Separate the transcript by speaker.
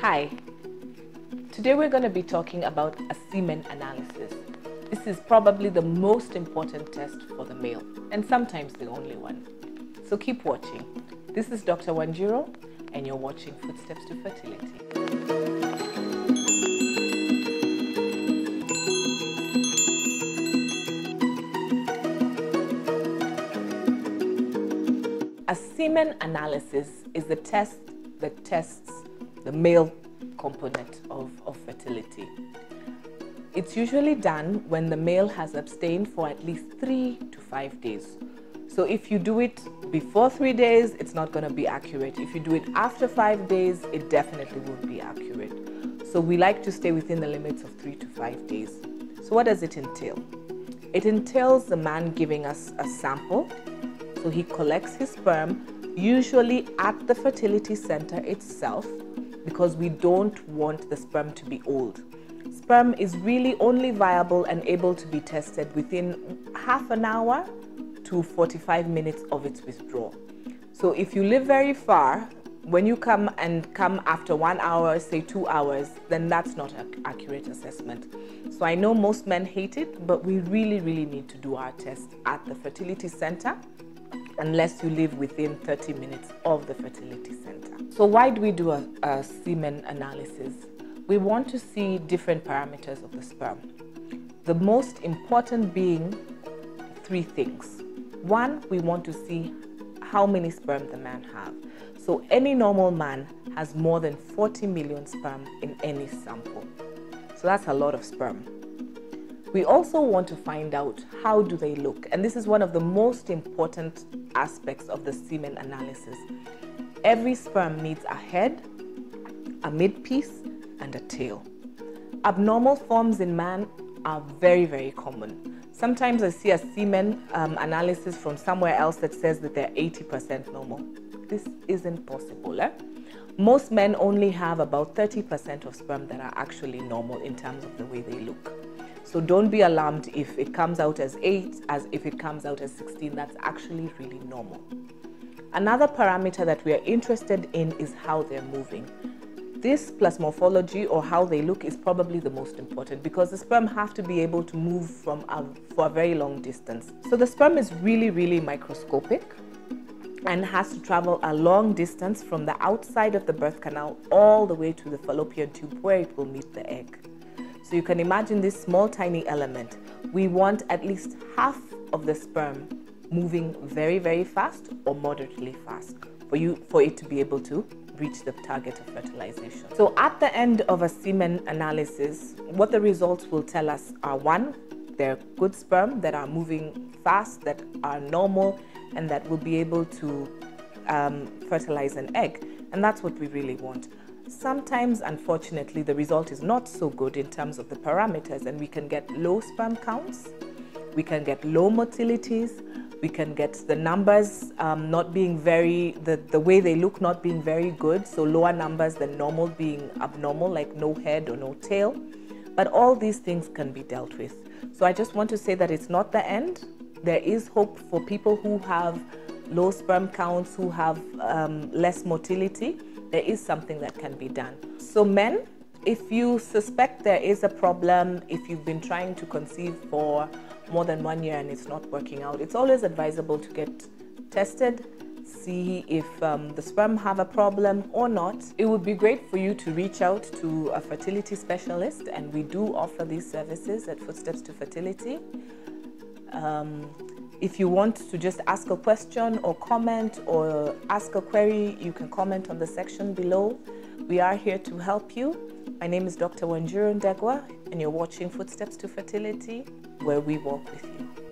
Speaker 1: Hi, today we're going to be talking about a semen analysis. This is probably the most important test for the male and sometimes the only one. So keep watching. This is Dr. Wanjiro and you're watching Footsteps to Fertility. A semen analysis is the test that tests the male component of fertility. It's usually done when the male has abstained for at least 3 to 5 days. So if you do it before 3 days, it's not going to be accurate. If you do it after 5 days, it definitely won't be accurate. So we like to stay within the limits of 3 to 5 days. So what does it entail? It entails the man giving us a sample. So he collects his sperm, usually at the fertility center itself, because we don't want the sperm to be old. Sperm is really only viable and able to be tested within half an hour to 45 minutes of its withdrawal. So if you live very far, when you come after 1 hour, say 2 hours, then that's not an accurate assessment. So I know most men hate it, but we really need to do our test at the fertility center unless you live within 30 minutes of the fertility center. So why do we do a semen analysis? We want to see different parameters of the sperm. The most important being 3 things. 1, we want to see how many sperm the man has. So any normal man has more than 40 million sperm in any sample. So that's a lot of sperm. We also want to find out how do they look. And this is one of the most important aspects of the semen analysis. Every sperm needs a head, a midpiece, and a tail. Abnormal forms in man are very common. Sometimes I see a semen analysis from somewhere else that says that they're 80% normal. This isn't possible. Most men only have about 30% of sperm that are actually normal in terms of the way they look. So don't be alarmed if it comes out as 8, as if it comes out as 16. That's actually really normal. Another parameter that we are interested in is how they're moving. This plus morphology, or how they look, is probably the most important because the sperm have to be able to move for a very long distance. So the sperm is really microscopic and has to travel a long distance from the outside of the birth canal all the way to the fallopian tube where it will meet the egg. So you can imagine this small tiny element. We want at least half of the sperm moving very fast or moderately fast for it to be able to reach the target of fertilization. So at the end of a semen analysis, what the results will tell us are 1, they're good sperm that are moving fast, that are normal, and that will be able to fertilize an egg. And that's what we really want. Sometimes, unfortunately, the result is not so good in terms of the parameters, and we can get low sperm counts, we can get low motilities, we can get the numbers not being the way they look not being very good, so lower numbers than normal being abnormal, like no head or no tail. But all these things can be dealt with. So I just want to say that it's not the end. There is hope for people who have low sperm counts, who have less motility. There is something that can be done. So men, if you suspect there is a problem, if you've been trying to conceive for more than 1 year and it's not working out, it's always advisable to get tested, see if the sperm have a problem or not. It would be great for you to reach out to a fertility specialist, and we do offer these services at Footsteps to Fertility. If you want to just ask a question or comment or ask a query, you can comment on the section below. We are here to help you. My name is Dr. Wanjiro, and you're watching Footsteps to Fertility, where we walk with you.